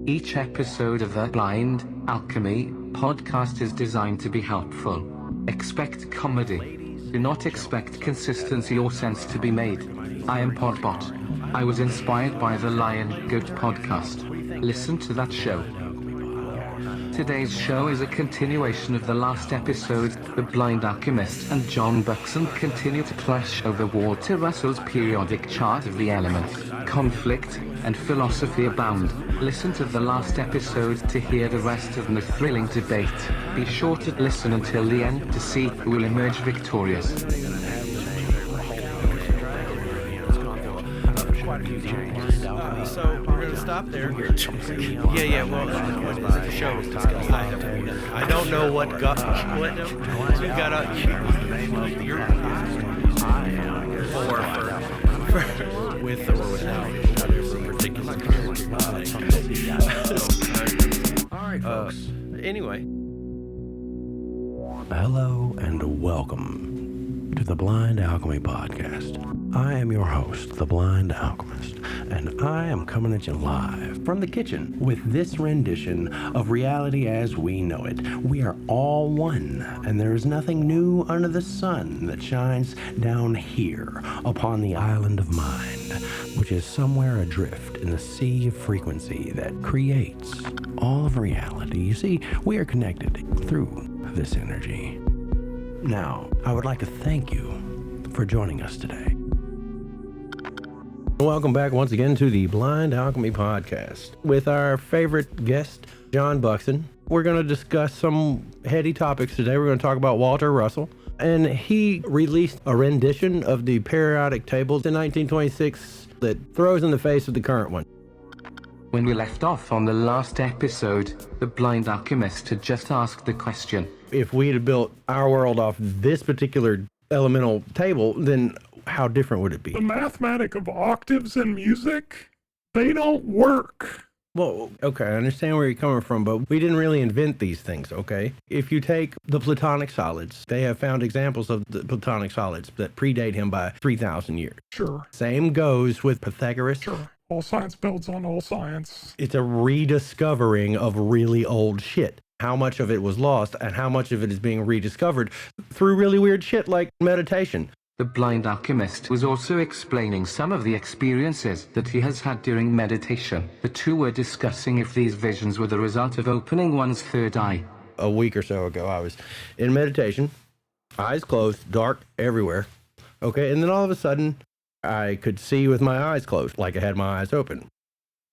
Each episode of the Blind Alchemy Podcast is designed to be helpful. Expect comedy. Do not expect consistency or sense to be made. I am Podbot. I was inspired by the Lion Goat podcast. Listen to that show. Today's show is a continuation of the last episode. The Blind Alchemist and John Buckson continue to clash over WalterRussell's periodic chart of the elements. Conflict and philosophy abound. Listen to the last episode to hear the rest of the thrilling debate. Be sure to listen until the end to see who will emerge victorious. So we're going to stop there. Well, it's a show. I don't know what we got with or without a particular All right, folks. Anyway. Hello and welcome to the Blind Alchemy Podcast. I am your host, the Blind Alchemist, and I am coming at you live from the kitchen with this rendition of reality as we know it. We are all one, and there is nothing new under the sun that shines down here upon the island of mind, which is somewhere adrift in the sea of frequency that creates all of reality. You see, we are connected through this energy. Now, I would like to thank you for joining us today. Welcome back once again to the Blind Alchemy Podcast with our favorite guest, John Buckson. We're going to discuss some heady topics today. We're going to talk about WalterRussell, and he released a rendition of the periodic tables in 1926 that throws in the face of the current one. When we left off on the last episode, the Blind Alchemist had just asked the question: if we had built our world off this particular elemental table, then how different would it be? The mathematic of octaves in music, they don't work. Well, okay, I understand where you're coming from, but we didn't really invent these things, okay? If you take the Platonic solids, they have found examples of the Platonic solids that predate him by 3,000 years. Sure. Same goes with Pythagoras. Sure. All science builds on all science. It's a rediscovering of really old shit. How much of it was lost and how much of it is being rediscovered through really weird shit like meditation. The Blind Alchemist was also explaining some of the experiences that he has had during meditation. The two were discussing if these visions were the result of opening one's third eye. A week or so ago, I was in meditation, eyes closed, dark everywhere. Okay, and then all of a sudden, I could see with my eyes closed, like I had my eyes open.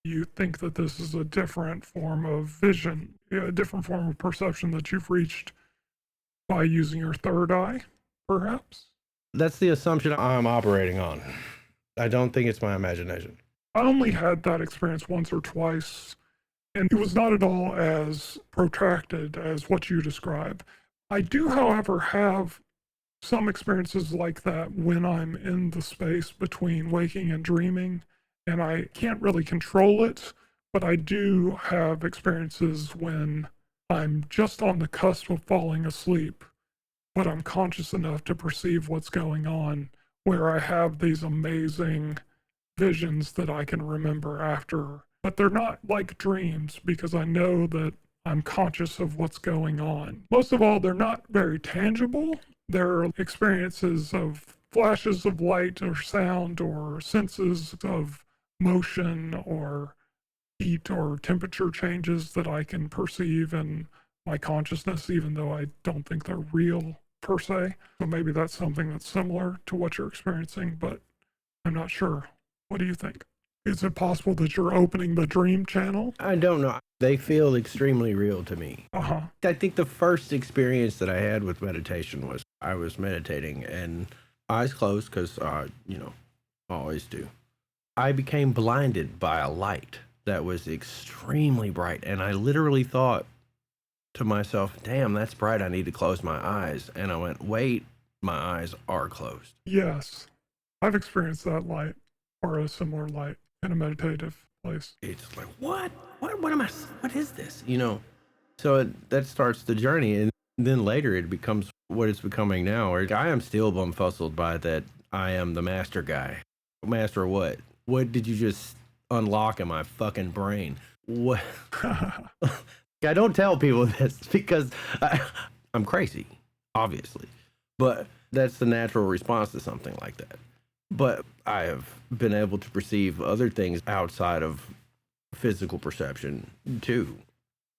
You think that this is a different form of vision, a different form of perception that you've reached by using your third eye, perhaps? That's the assumption I'm operating on. I don't think it's my imagination. I only had that experience once or twice, and it was not at all as protracted as what you describe. I do, however, have some experiences like that when I'm in the space between waking and dreaming, and I can't really control it, but I do have experiences when I'm just on the cusp of falling asleep, but I'm conscious enough to perceive what's going on, where I have these amazing visions that I can remember after. But they're not like dreams because I know that I'm conscious of what's going on. Most of all, they're not very tangible. They're experiences of flashes of light or sound or senses of motion or heat or temperature changes that I can perceive in my consciousness, even though I don't think they're real per se. So maybe that's something that's similar to what you're experiencing, but I'm not sure. What do you think? Is it possible that you're opening the dream channel? I don't know. They feel extremely real to me. Uh-huh. I think the first experience that I had with meditation was I was meditating and eyes closed because, always do. I became blinded by a light that was extremely bright. And I literally thought to myself, damn, that's bright. I need to close my eyes. And I went, wait, my eyes are closed. Yes. I've experienced that light or a similar light in a meditative place. It's like, what is this? So that starts the journey. And then later it becomes what it's becoming now. Where I am still bumfuzzled by that I am the master guy. Master of what? What did you just unlock in my fucking brain? What? I don't tell people this because I'm crazy, obviously, but that's the natural response to something like that. But I have been able to perceive other things outside of physical perception too.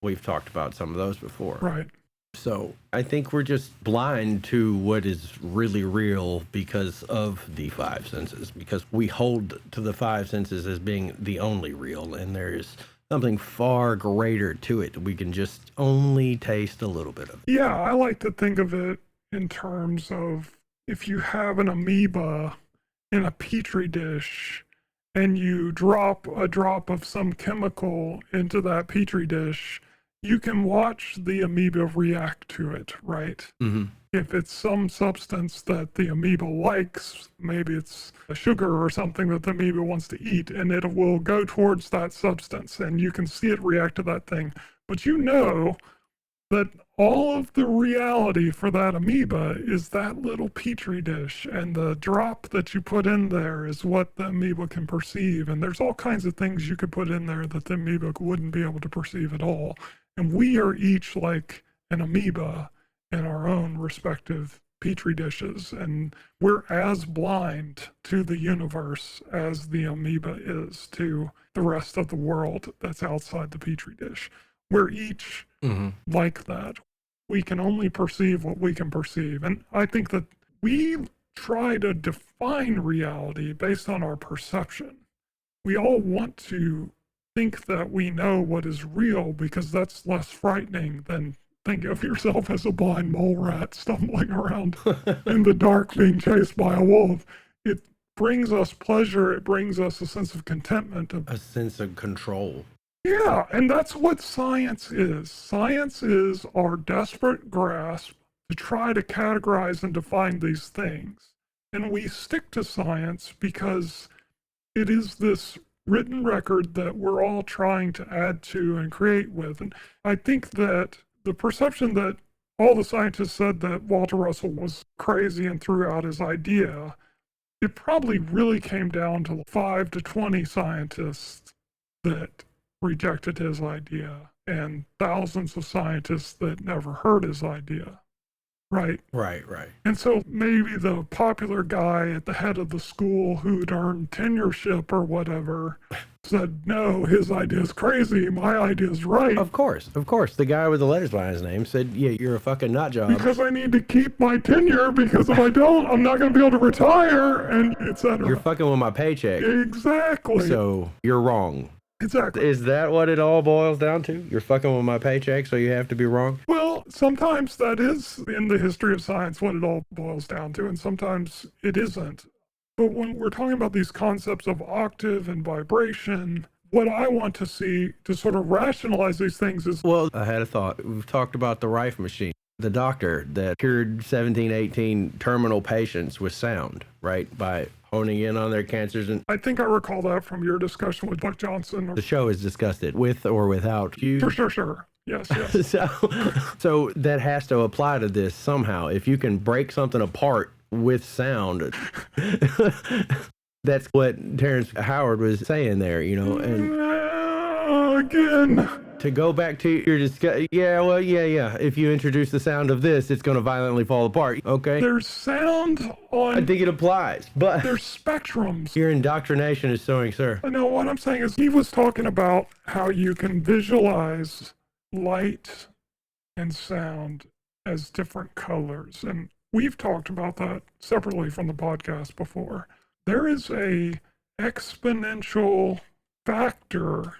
We've talked about some of those before. Right. So I think we're just blind to what is really real because of the five senses, because we hold to the five senses as being the only real, and there is something far greater to it. We can just only taste a little bit of it. Yeah, I like to think of it in terms of if you have an amoeba in a petri dish and you drop a drop of some chemical into that petri dish, you can watch the amoeba react to it, right? Mm-hmm. If it's some substance that the amoeba likes, maybe it's a sugar or something that the amoeba wants to eat, and it will go towards that substance, and you can see it react to that thing. But you know that all of the reality for that amoeba is that little petri dish, and the drop that you put in there is what the amoeba can perceive. And there's all kinds of things you could put in there that the amoeba wouldn't be able to perceive at all. And we are each like an amoeba in our own respective petri dishes, and we're as blind to the universe as the amoeba is to the rest of the world that's outside the petri dish. We're each like that. We can only perceive what we can perceive. And I think that we try to define reality based on our perception. We all want to think that we know what is real because that's less frightening than think of yourself as a blind mole rat stumbling around in the dark being chased by a wolf. It brings us pleasure. It brings us a sense of contentment. A sense of control. Yeah, and that's what science is. Science is our desperate grasp to try to categorize and define these things. And we stick to science because it is this written record that we're all trying to add to and create with. And I think that the perception that all the scientists said that WalterRussell was crazy and threw out his idea, it probably really came down to 5 to 20 scientists that rejected his idea and thousands of scientists that never heard his idea. Right. And so maybe the popular guy at the head of the school who'd earned tenureship or whatever said, no, his idea is crazy. My idea is right. Of course. The guy with the letters behind his name said, yeah, you're a fucking nut job. Because I need to keep my tenure, because if I don't, I'm not going to be able to retire, and etc. You're fucking with my paycheck. Exactly. So you're wrong. Exactly. Is that what it all boils down to? You're fucking with my paycheck, so you have to be wrong? Well, sometimes that is in the history of science what it all boils down to, and sometimes it isn't. But when we're talking about these concepts of octave and vibration, what I want to see to sort of rationalize these things is... Well, I had a thought. We've talked about the Rife machine. The doctor that cured 17, 18 terminal patients with sound, right? By honing in on their cancers. And I think I recall that from your discussion with Buck Johnson. The show has discussed it, with or without you. Sure. Yes. So that has to apply to this somehow. If you can break something apart with sound, that's what terrencehoward was saying there, and again. To go back to your discussion, yeah. If you introduce the sound of this, it's going to violently fall apart. Okay. There's sound on... I think it applies, but... There's spectrums. Your indoctrination is showing, sir. No, what I'm saying is he was talking about how you can visualize light and sound as different colors. And we've talked about that separately from the podcast before. There is a exponential factor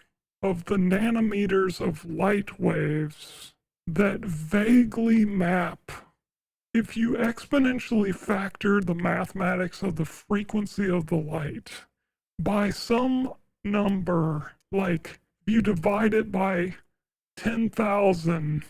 of the nanometers of light waves that vaguely map. If you exponentially factor the mathematics of the frequency of the light by some number, like you divide it by 10,000,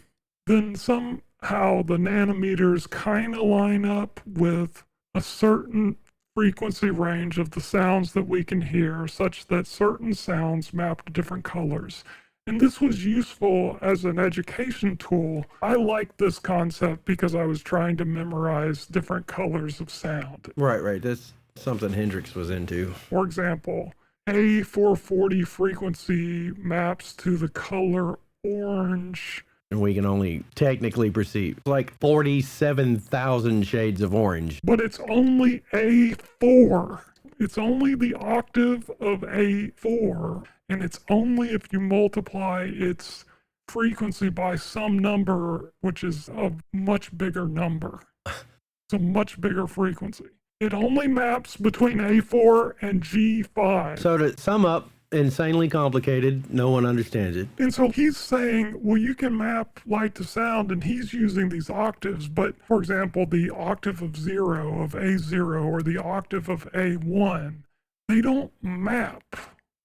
then somehow the nanometers kind of line up with a certain frequency range of the sounds that we can hear, such that certain sounds map to different colors. And this was useful as an education tool. I liked this concept because I was trying to memorize different colors of sound. Right. That's something Hendrix was into. For example, A440 frequency maps to the color orange. And we can only technically perceive like 47,000 shades of orange. But it's only A4. It's only the octave of A4. And it's only if you multiply its frequency by some number, which is a much bigger number. It's a much bigger frequency. It only maps between A4 and G5. So to sum up, insanely complicated, no one understands it. And so he's saying, well, you can map light to sound, and he's using these octaves, but for example, the octave of 0, of A0, or the octave of A1, they don't map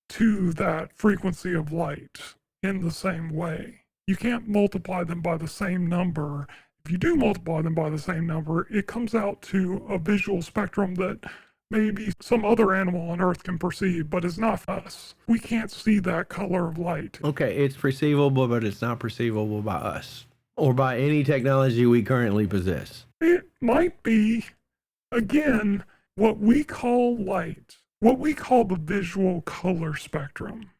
to that frequency of light in the same way. You can't multiply them by the same number. If you do multiply them by the same number, it comes out to a visual spectrum that maybe some other animal on Earth can perceive, but it's not us. We can't see that color of light. Okay, it's perceivable, but it's not perceivable by us or by any technology we currently possess. It might be, again, what we call light, what we call the visual color spectrum,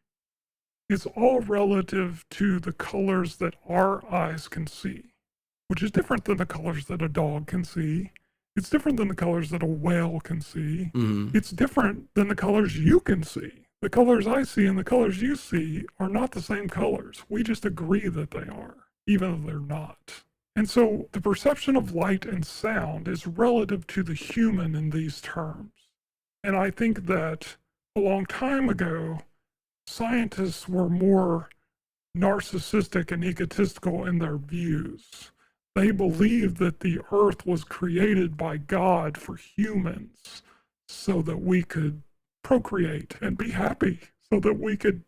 is all relative to the colors that our eyes can see, which is different than the colors that a dog can see. It's different than the colors that a whale can see. Mm-hmm. It's different than the colors you can see. The colors I see and the colors you see are not the same colors. We just agree that they are, even though they're not. And so the perception of light and sound is relative to the human in these terms. And I think that a long time ago, scientists were more narcissistic and egotistical in their views. They believed that the earth was created by God for humans so that we could procreate and be happy, so that we could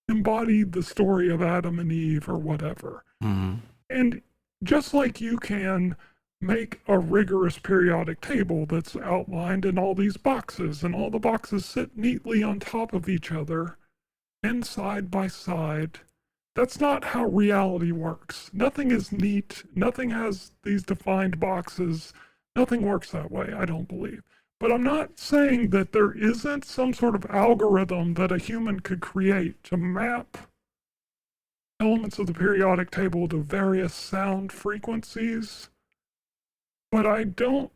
embody the story of Adam and Eve or whatever. Mm-hmm. And just like you can make a rigorous periodic table that's outlined in all these boxes, and all the boxes sit neatly on top of each other and side by side, that's not how reality works. Nothing is neat. Nothing has these defined boxes. Nothing works that way, I don't believe. But I'm not saying that there isn't some sort of algorithm that a human could create to map elements of the periodic table to various sound frequencies. But I don't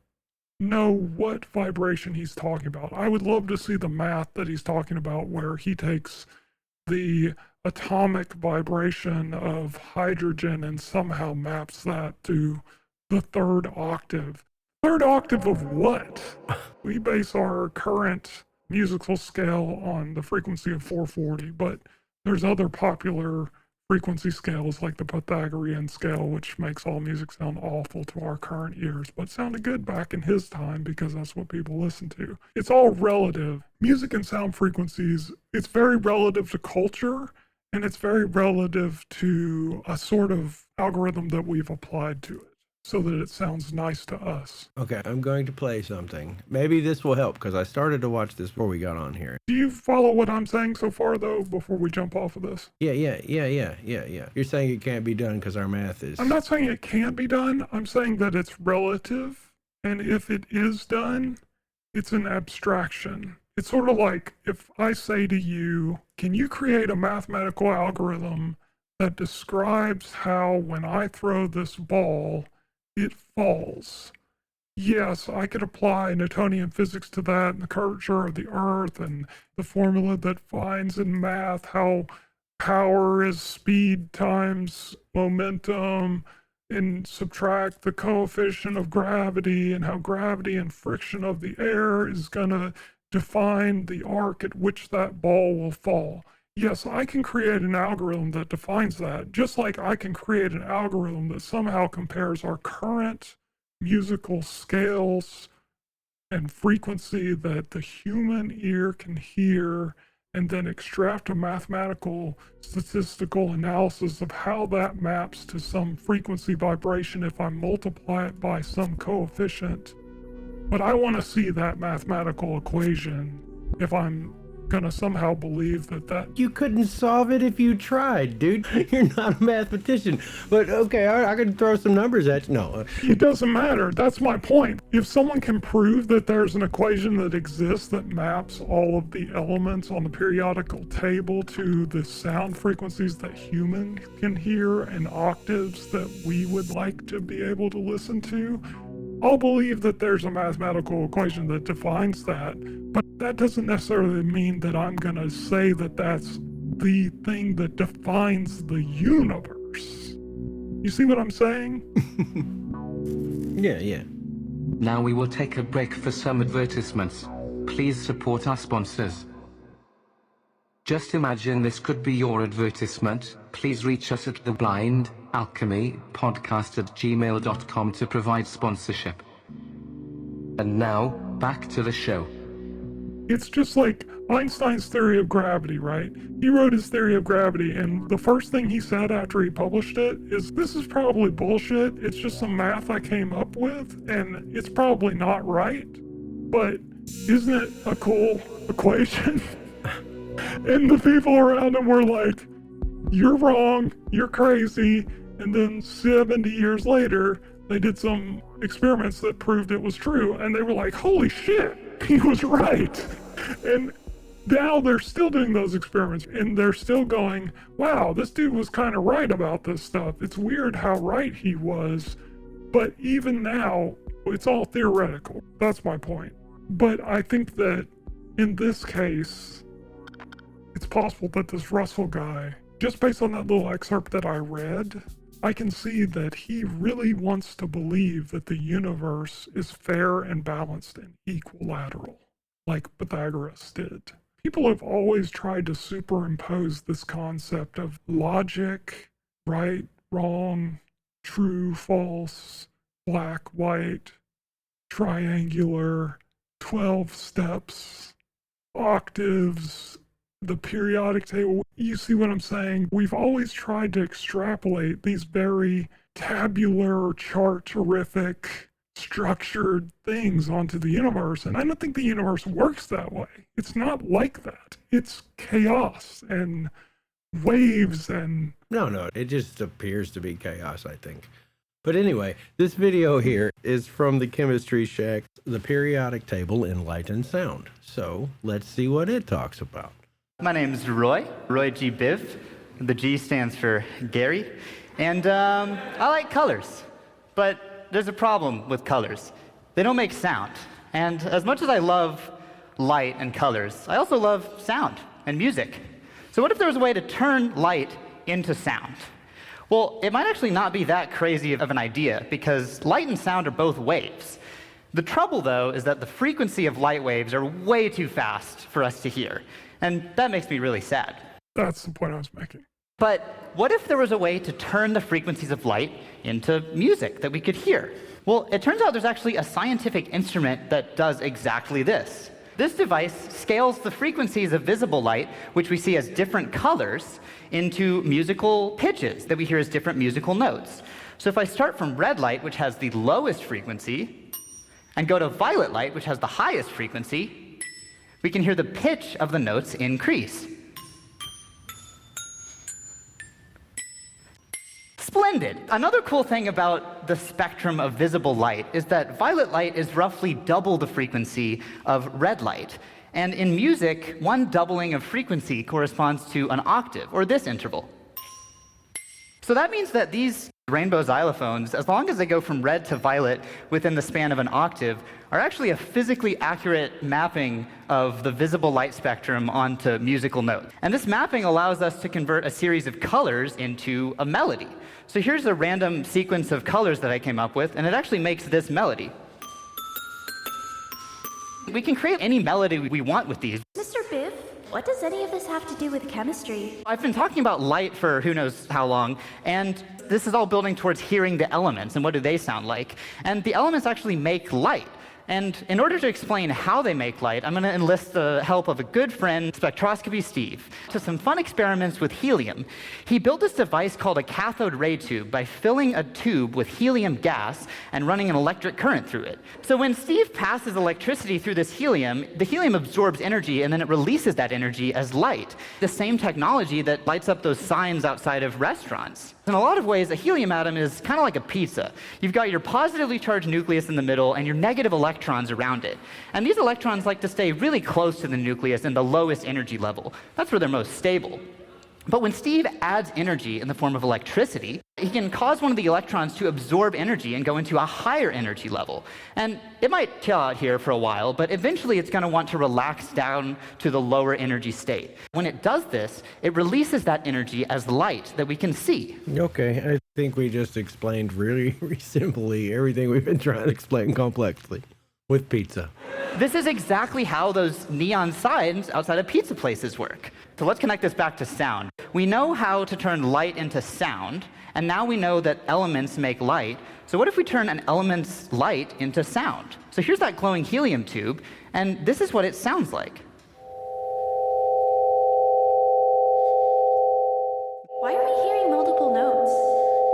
know what vibration he's talking about. I would love to see the math that he's talking about, where he takes the atomic vibration of hydrogen and somehow maps that to the third octave. Third octave of what? We base our current musical scale on the frequency of 440, but there's other popular frequency scales like the Pythagorean scale, which makes all music sound awful to our current ears, but sounded good back in his time because that's what people listen to. It's all relative. Music and sound frequencies, it's very relative to culture, and it's very relative to a sort of algorithm that we've applied to it so that it sounds nice to us. Okay, I'm going to play something. Maybe this will help, because I started to watch this before we got on here. Do you follow what I'm saying so far, though, before we jump off of this? Yeah. You're saying it can't be done because our math is... I'm not saying it can't be done. I'm saying that it's relative, and if it is done, it's an abstraction. It's sort of like if I say to you, can you create a mathematical algorithm that describes how when I throw this ball, it falls? Yes, I could apply Newtonian physics to that, and the curvature of the earth, and the formula that finds in math how power is speed times momentum, and subtract the coefficient of gravity, and how gravity and friction of the air is going to define the arc at which that ball will fall. Yes, I can create an algorithm that defines that, just like I can create an algorithm that somehow compares our current musical scales and frequency that the human ear can hear, and then extract a mathematical statistical analysis of how that maps to some frequency vibration if I multiply it by some coefficient. But I want to see that mathematical equation if I'm gonna somehow believe that You couldn't solve it if you tried, dude. You're not a mathematician. But okay, I could throw some numbers at you. No. it doesn't matter. That's my point. If someone can prove that there's an equation that exists that maps all of the elements on the periodical table to the sound frequencies that humans can hear and octaves that we would like to be able to listen to, I'll believe that there's a mathematical equation that defines that, but that doesn't necessarily mean that I'm going to say that that's the thing that defines the universe. You see what I'm saying? Yeah. Now we will take a break for some advertisements. Please support our sponsors. Just imagine this could be your advertisement. Please reach us at TheBlindAlchemyPodcast@gmail.com to provide sponsorship. And now, back to the show. It's just like Einstein's theory of gravity, right? He wrote his theory of gravity, and the first thing he said after he published it is, this is probably bullshit. It's just some math I came up with, and it's probably not right. But isn't it a cool equation? And the people around him were like, you're wrong, you're crazy. And then 70 years later, they did some experiments that proved it was true. And they were like, holy shit, he was right. And now they're still doing those experiments. And they're still going, wow, this dude was kind of right about this stuff. It's weird how right he was. But even now, it's all theoretical. That's my point. But I think that in this case, it's possible that this Russell guy, just based on that little excerpt that I read, I can see that he really wants to believe that the universe is fair and balanced and equilateral, like Pythagoras did. People have always tried to superimpose this concept of logic, right, wrong, true, false, black, white, triangular, 12 steps, octaves, the periodic table. You see what I'm saying? We've always tried to extrapolate these very tabular, chart-terrific, structured things onto the universe, and I don't think the universe works that way. It's not like that. It's chaos and waves and... No, it just appears to be chaos, I think. But anyway, this video here is from the Chemistry Shack's The Periodic Table in Light and Sound. So let's see what it talks about. My name is Roy G. Biv. The G stands for Gary. And I like colors. But there's a problem with colors. They don't make sound. And as much as I love light and colors, I also love sound and music. So what if there was a way to turn light into sound? Well, it might actually not be that crazy of an idea, because light and sound are both waves. The trouble, though, is that the frequency of light waves are way too fast for us to hear. And that makes me really sad. That's the point I was making. But what if there was a way to turn the frequencies of light into music that we could hear? Well, it turns out there's actually a scientific instrument that does exactly this. This device scales the frequencies of visible light, which we see as different colors, into musical pitches that we hear as different musical notes. So if I start from red light, which has the lowest frequency, and go to violet light, which has the highest frequency, we can hear the pitch of the notes increase. Splendid! Another cool thing about the spectrum of visible light is that violet light is roughly double the frequency of red light. And in music, one doubling of frequency corresponds to an octave, or this interval. So that means that these rainbow xylophones, as long as they go from red to violet within the span of an octave, are actually a physically accurate mapping of the visible light spectrum onto musical notes. And this mapping allows us to convert a series of colors into a melody. So here's a random sequence of colors that I came up with, and it actually makes this melody. We can create any melody we want with these. Mr. Biff, what does any of this have to do with chemistry? I've been talking about light for who knows how long, and this is all building towards hearing the elements and what do they sound like. And the elements actually make light. And in order to explain how they make light, I'm going to enlist the help of a good friend, Spectroscopy Steve, to some fun experiments with helium. He built this device called a cathode ray tube by filling a tube with helium gas and running an electric current through it. So when Steve passes electricity through this helium, the helium absorbs energy and then it releases that energy as light, the same technology that lights up those signs outside of restaurants. In a lot of ways, a helium atom is kind of like a pizza. You've got your positively charged nucleus in the middle and your negative electrons around it. And these electrons like to stay really close to the nucleus in the lowest energy level. That's where they're most stable. But when Steve adds energy in the form of electricity, he can cause one of the electrons to absorb energy and go into a higher energy level. And it might chill out here for a while, but eventually it's going to want to relax down to the lower energy state. When it does this, it releases that energy as light that we can see. Okay, I think we just explained really simply everything we've been trying to explain complexly with pizza. This is exactly how those neon signs outside of pizza places work. So let's connect this back to sound. We know how to turn light into sound, and now we know that elements make light. So what if we turn an element's light into sound? So here's that glowing helium tube, and this is what it sounds like. Why are we hearing multiple notes?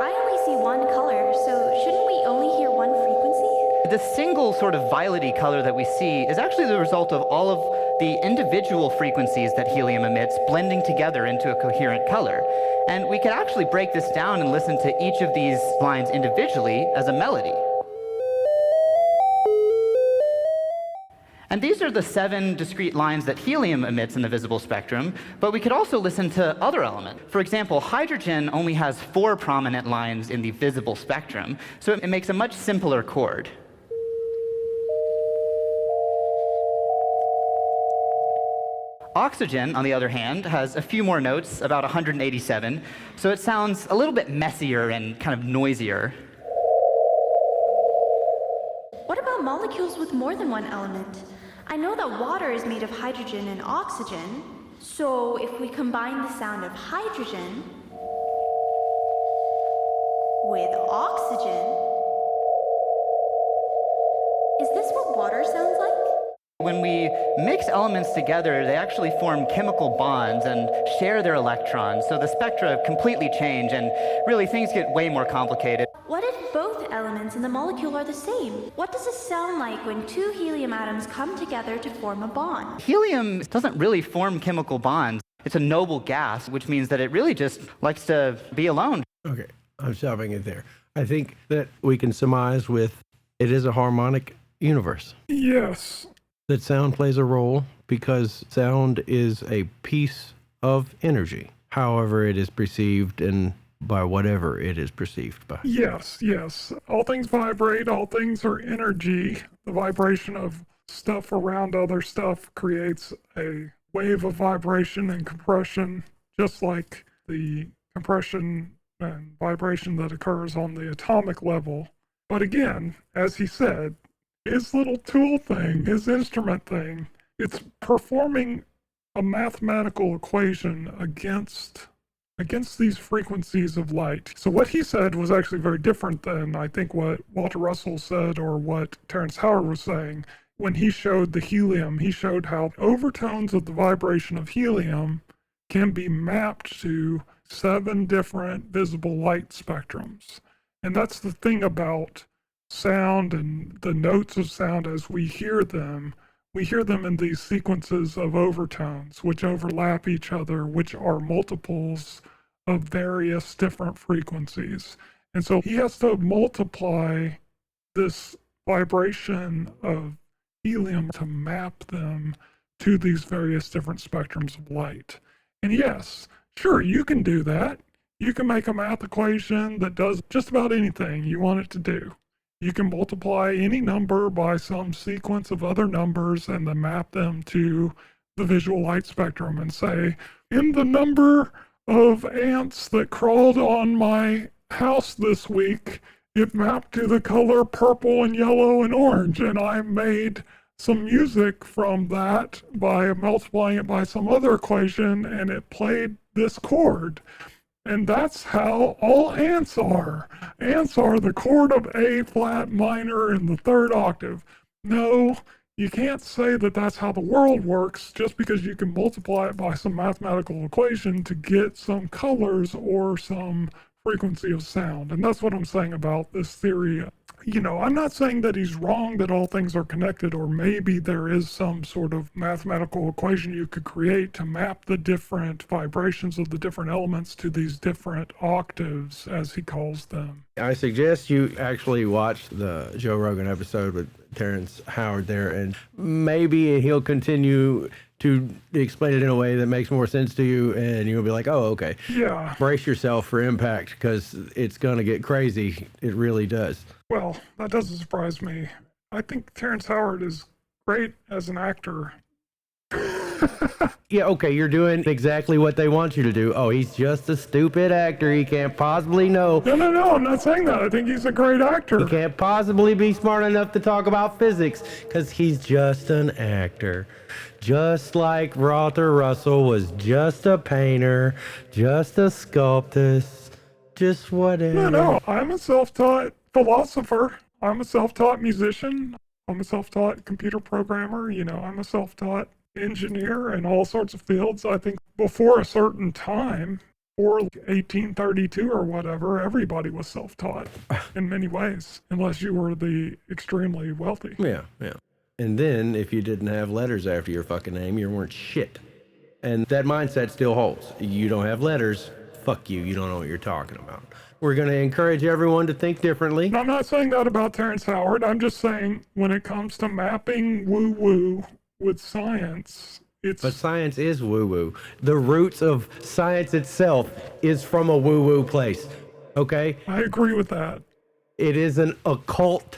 I only see one color, so shouldn't we only hear one frequency? The single sort of violet-y color that we see is actually the result of all of the individual frequencies that helium emits blending together into a coherent color. And we could actually break this down and listen to each of these lines individually as a melody. And these are the 7 discrete lines that helium emits in the visible spectrum, but we could also listen to other elements. For example, hydrogen only has 4 prominent lines in the visible spectrum, so it makes a much simpler chord. Oxygen, on the other hand, has a few more notes, about 187, so it sounds a little bit messier and kind of noisier. What about molecules with more than one element? I know that water is made of hydrogen and oxygen, so if we combine the sound of hydrogen with oxygen, is this what water sounds like? When we mix elements together, they actually form chemical bonds and share their electrons, so the spectra completely change, and really things get way more complicated. What if both elements in the molecule are the same? What does it sound like when 2 helium atoms come together to form a bond? Helium doesn't really form chemical bonds. It's a noble gas, which means that it really just likes to be alone. Okay, I'm stopping it there. I think that we can surmise with it is a harmonic universe. Yes. That sound plays a role because sound is a piece of energy, however it is perceived and by whatever it is perceived by. Yes, yes. All things vibrate, all things are energy. The vibration of stuff around other stuff creates a wave of vibration and compression, just like the compression and vibration that occurs on the atomic level. But again, as he said, his little tool thing, his instrument thing, it's performing a mathematical equation against these frequencies of light. So what he said was actually very different than I think what WalterRussell said or what terrencehoward was saying. When he showed the helium, he showed how overtones of the vibration of helium can be mapped to 7 different visible light spectrums. And that's the thing about sound and the notes of sound as we hear them in these sequences of overtones, which overlap each other, which are multiples of various different frequencies. And so he has to multiply this vibration of helium to map them to these various different spectrums of light. And yes, sure, you can do that. You can make a math equation that does just about anything you want it to do. You can multiply any number by some sequence of other numbers and then map them to the visual light spectrum and say, in the number of ants that crawled on my house this week, it mapped to the color purple and yellow and orange. And I made some music from that by multiplying it by some other equation, and it played this chord. And that's how all ants are. Ants are the chord of A flat minor in the 3rd octave. No, you can't say that that's how the world works just because you can multiply it by some mathematical equation to get some colors or some frequency of sound. And that's what I'm saying about this theory. You know, I'm not saying that he's wrong, that all things are connected, or maybe there is some sort of mathematical equation you could create to map the different vibrations of the different elements to these different octaves, as he calls them. I suggest you actually watch the Joe Rogan episode with Terrence Howard there, and maybe he'll continue to explain it in a way that makes more sense to you, and you'll be like, oh, okay. Yeah. Brace yourself for impact, because it's going to get crazy. It really does. Well, that doesn't surprise me. I think Terrence Howard is great as an actor. Yeah, okay, you're doing exactly what they want you to do. Oh, he's just a stupid actor. He can't possibly know. No, I'm not saying that. I think he's a great actor. He can't possibly be smart enough to talk about physics, because he's just an actor. Just like WalterRussell was just a painter, just a sculptor, just whatever. No, I'm a self-taught philosopher. I'm a self-taught musician. I'm a self-taught computer programmer. You know, I'm a self-taught engineer in all sorts of fields. I think before a certain time, or 1832 or whatever, everybody was self-taught in many ways, unless you were the extremely wealthy. Yeah. And then if you didn't have letters after your fucking name, you weren't shit. And that mindset still holds. You don't have letters, fuck you. You don't know what you're talking about. We're going to encourage everyone to think differently. I'm not saying that about Terrence Howard. I'm just saying when it comes to mapping woo-woo with science, But science is woo-woo. The roots of science itself is from a woo-woo place, okay? I agree with that. It is an occult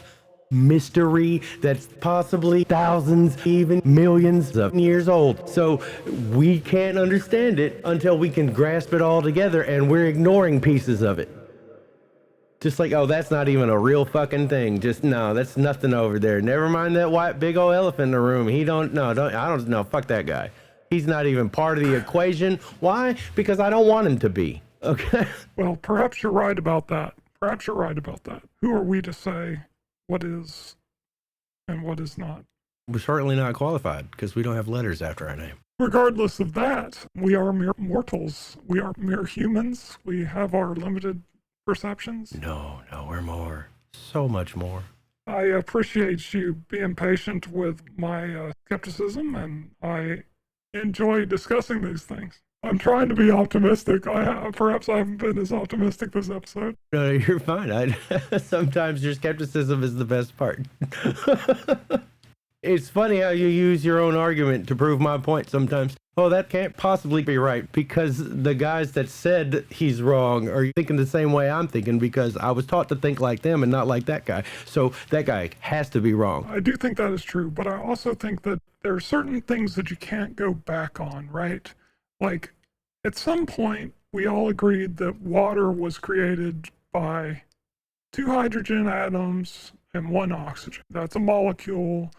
mystery that's possibly thousands, even millions of years old. So we can't understand it until we can grasp it all together, and we're ignoring pieces of it. Just like, oh, that's not even a real fucking thing. Just, no, that's nothing over there. Never mind that white big old elephant in the room. I don't know, fuck that guy. He's not even part of the equation. Why? Because I don't want him to be, okay? Well, perhaps you're right about that. Who are we to say what is and what is not? We're certainly not qualified because we don't have letters after our name. Regardless of that, we are mere mortals. We are mere humans. We have our limited perceptions. No, we're more. So much more. I appreciate you being patient with my skepticism, and I enjoy discussing these things. I'm trying to be optimistic. Perhaps I haven't been as optimistic this episode. No, you're fine. Sometimes your skepticism is the best part. It's funny how you use your own argument to prove my point sometimes. Oh, that can't possibly be right, because the guys that said he's wrong are thinking the same way I'm thinking, because I was taught to think like them and not like that guy. So that guy has to be wrong. I do think that is true, but I also think that there are certain things that you can't go back on, right? Like, at some point, we all agreed that water was created by 2 hydrogen atoms and 1 oxygen. That's a molecule.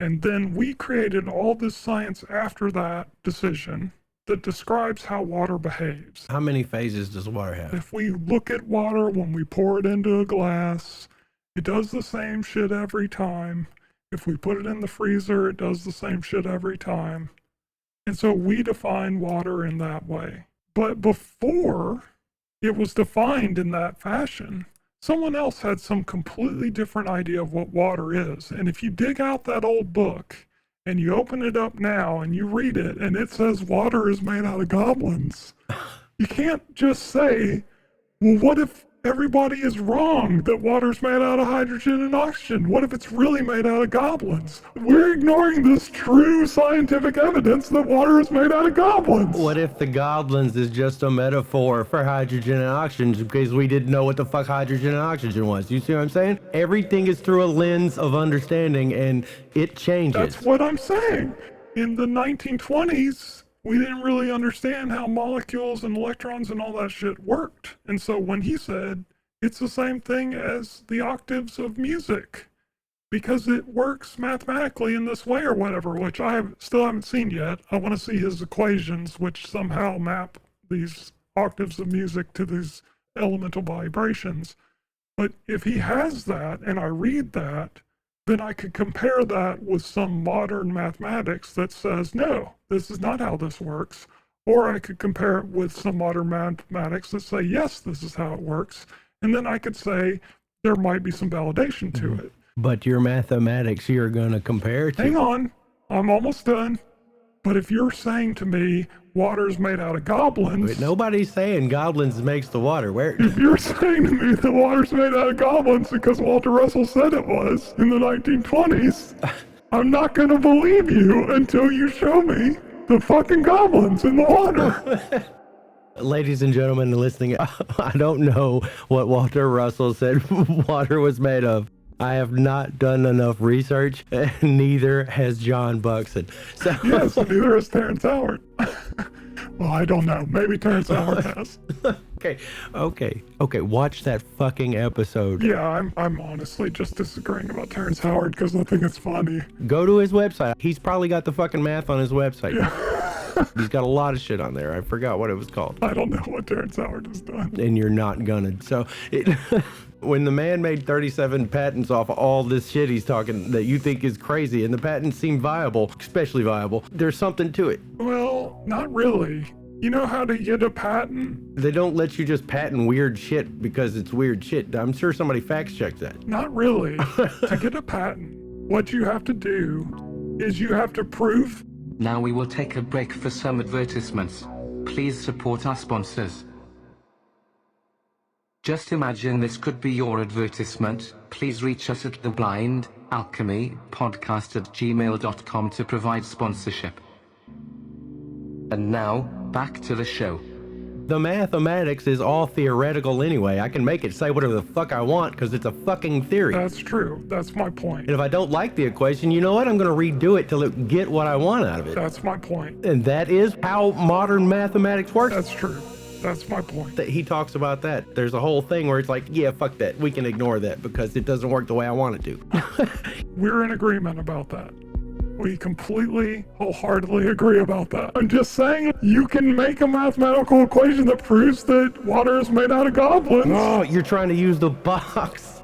And then we created all this science after that decision that describes how water behaves. How many phases does water have? If we look at water when we pour it into a glass, it does the same shit every time. If we put it in the freezer, it does the same shit every time. And so we define water in that way. But before it was defined in that fashion, someone else had some completely different idea of what water is. And if you dig out that old book and you open it up now and you read it and it says water is made out of goblins, you can't just say, well, what if everybody is wrong that water's made out of hydrogen and oxygen? What if it's really made out of goblins? We're ignoring this true scientific evidence that water is made out of goblins. What if the goblins is just a metaphor for hydrogen and oxygen because we didn't know what the fuck hydrogen and oxygen was? You see what I'm saying? Everything is through a lens of understanding, and it changes. That's what I'm saying. In the 1920s, we didn't really understand how molecules and electrons and all that shit worked. And so when he said, it's the same thing as the octaves of music, because it works mathematically in this way or whatever, which still haven't seen yet. I want to see his equations, which somehow map these octaves of music to these elemental vibrations. But if he has that, and I read that, then I could compare that with some modern mathematics that says, no, this is not how this works. Or I could compare it with some modern mathematics that say, yes, this is how it works. And then I could say there might be some validation to it. But your mathematics you're going to compare to... Hang on, I'm almost done. But if you're saying to me water's made out of goblins... Wait, nobody's saying goblins makes the water. Where? If you're saying to me that water's made out of goblins because WalterRussell said it was in the 1920s, I'm not going to believe you until you show me the fucking goblins in the water. Ladies and gentlemen listening, I don't know what WalterRussell said water was made of. I have not done enough research, and neither has John Buckson. So yes, neither has Terrence Howard. Well, I don't know. Maybe Terrence Howard has. Okay. Watch that fucking episode. Yeah, I'm honestly just disagreeing about Terrence Howard because I think it's funny. Go to his website. He's probably got the fucking math on his website. Yeah. He's got a lot of shit on there. I forgot what it was called. I don't know what Terrence Howard has done. And you're not gonna. So when the man made 37 patents off all this shit he's talking that you think is crazy, and the patents seem viable, especially viable, there's something to it. Well, not really. You know how to get a patent? They don't let you just patent weird shit because it's weird shit. I'm sure somebody fact checked that. Not really. To get a patent, what you have to do is you have to prove... Now we will take a break for some advertisements. Please support our sponsors. Just imagine this could be your advertisement. Please reach us at TheBlindAlchemyPodcast at gmail.com to provide sponsorship. And now, back to the show. The mathematics is all theoretical anyway. I can make it say whatever the fuck I want because it's a fucking theory. That's true. That's my point. And if I don't like the equation, you know what? I'm going to redo it till it get what I want out of it. That's my point. And that is how modern mathematics works. That's true. That's my point. He talks about that. There's a whole thing where it's like, yeah, fuck that. We can ignore that because it doesn't work the way I want it to. We're in agreement about that. We completely, wholeheartedly agree about that. I'm just saying, you can make a mathematical equation that proves that water is made out of goblins. Oh, you're trying to use the box.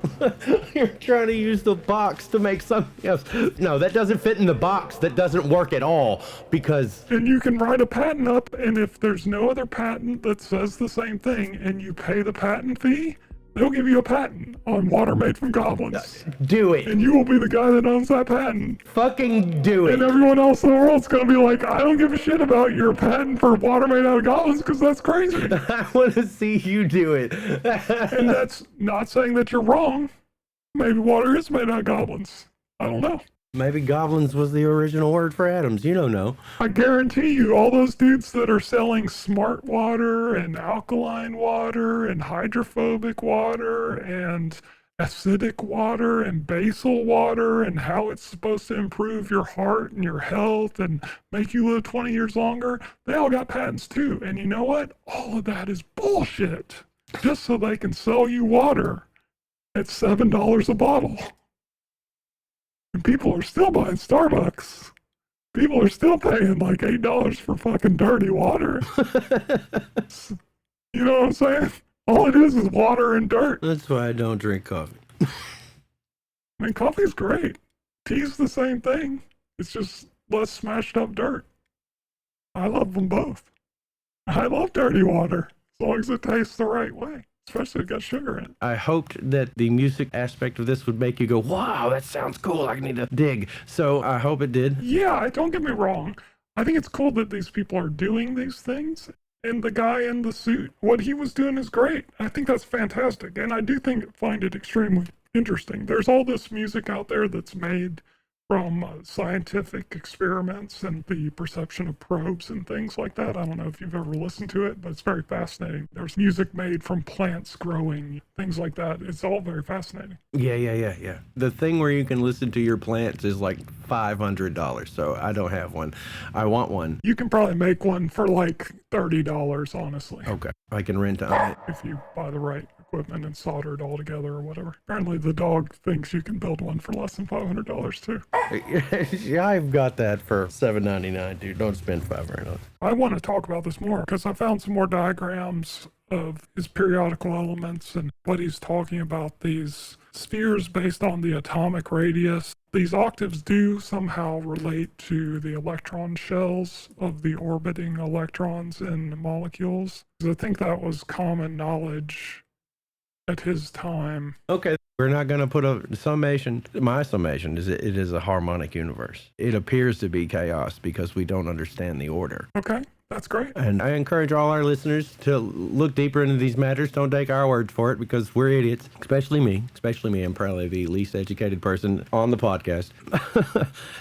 You're trying to use the box to make something else. No, that doesn't fit in the box. That doesn't work at all because... And you can write a patent up, and if there's no other patent that says the same thing, and you pay the patent fee, they'll give you a patent on water made from goblins. Do it. And you will be the guy that owns that patent. Fucking do it. And everyone else in the world's going to be like, I don't give a shit about your patent for water made out of goblins because that's crazy. I want to see you do it. And that's not saying that you're wrong. Maybe water is made out of goblins. I don't know. Maybe goblins was the original word for atoms. You don't know. I guarantee you, all those dudes that are selling smart water and alkaline water and hydrophobic water and acidic water and basal water and how it's supposed to improve your heart and your health and make you live 20 years longer, they all got patents too. And you know what? All of that is bullshit. Just so they can sell you water at $7 a bottle. And people are still buying Starbucks. People are still paying like $8 for fucking dirty water. You know what I'm saying? All it is water and dirt. That's why I don't drink coffee. I mean, coffee's great. Tea's the same thing. It's just less smashed up dirt. I love them both. I love dirty water as long as it tastes the right way. Especially if it got sugar in it. I hoped that the music aspect of this would make you go, wow, that sounds cool. I need to dig. So I hope it did. Yeah, don't get me wrong. I think it's cool that these people are doing these things. And the guy in the suit, what he was doing is great. I think that's fantastic. And I do find it extremely interesting. There's all this music out there that's made from scientific experiments and the perception of probes and things like that. I don't know if you've ever listened to it, but it's very fascinating. There's music made from plants growing, things like that. It's all very fascinating. Yeah. The thing where you can listen to your plants is like $500, so I don't have one. I want one. You can probably make one for like $30, honestly. Okay. I can rent on it. If you buy the right equipment and soldered all together or whatever. Apparently the dog thinks you can build one for less than $500 too. Yeah, I've got that for $7.99, dude. Don't spend $500. I want to talk about this more because I found some more diagrams of his periodical elements and what he's talking about, these spheres based on the atomic radius. These octaves do somehow relate to the electron shells of the orbiting electrons in molecules. I think that was common knowledge at his time. Okay, we're not going to put a summation. My summation is it is a harmonic universe. It appears to be chaos because we don't understand the order. Okay, that's great. And I encourage all our listeners to look deeper into these matters. Don't take our word for it because we're idiots, especially me. I'm probably the least educated person on the podcast.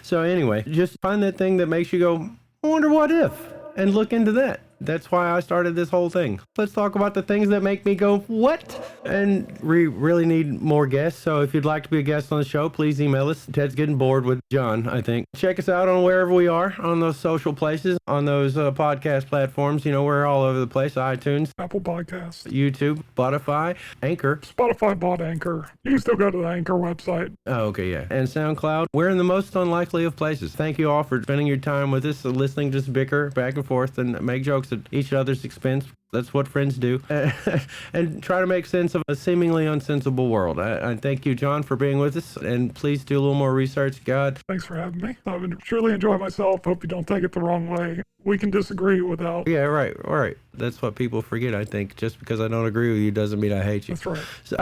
So anyway, just find that thing that makes you go, I wonder what if, and look into that. That's why I started this whole thing. Let's talk about the things that make me go, what? And we really need more guests. So if you'd like to be a guest on the show, please email us. Ted's getting bored with John, I think. Check us out on wherever we are, on those social places, on those podcast platforms. You know, we're all over the place. iTunes, Apple Podcast, YouTube, Spotify, Anchor. Spotify bought Anchor. You can still go to the Anchor website. Oh, okay, yeah. And SoundCloud. We're in the most unlikely of places. Thank you all for spending your time with us, listening to us bicker back and forth and make jokes at each other's expense. That's what friends do. And try to make sense of a seemingly unsensible world. I thank you, John, for being with us. And please do a little more research. God. Thanks for having me. I've truly enjoyed myself. Hope you don't take it the wrong way. We can disagree without... Yeah, right. All right. That's what people forget, I think. Just because I don't agree with you doesn't mean I hate you. That's right. So,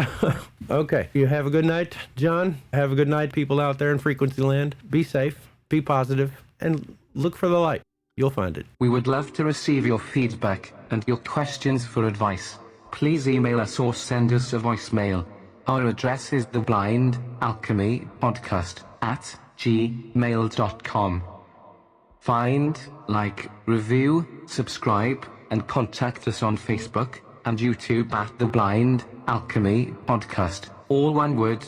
okay. You have a good night, John. Have a good night, people out there in Frequency Land. Be safe. Be positive. And look for the light. You'll find it. We would love to receive your feedback and your questions for advice. Please email us or send us a voicemail. Our address is TheBlindAlchemyPodcast at gmail.com. Find, like, review, subscribe, and contact us on Facebook and YouTube at The Blind Alchemy Podcast. All one word.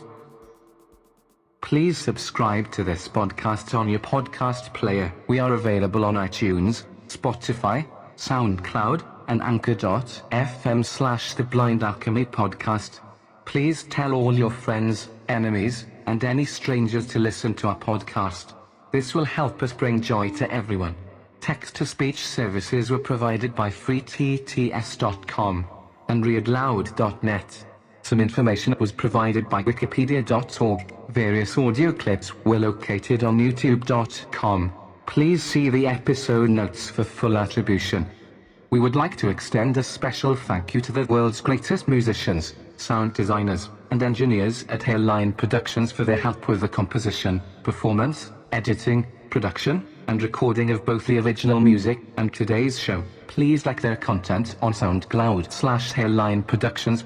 Please subscribe to this podcast on your podcast player. We are available on iTunes, Spotify, SoundCloud, and anchor.fm/TheBlindAlchemyPodcast. Please tell all your friends, enemies, and any strangers to listen to our podcast. This will help us bring joy to everyone. Text-to-speech services were provided by freetts.com and readloud.net. Some information was provided by wikipedia.org. Various audio clips were located on youtube.com. Please see the episode notes for full attribution. We would like to extend a special thank you to the world's greatest musicians, sound designers, and engineers at HairelineProductions for their help with the composition, performance, editing, production, and recording of both the original music and today's show. Please like their content on SoundCloud/HairelineProductions.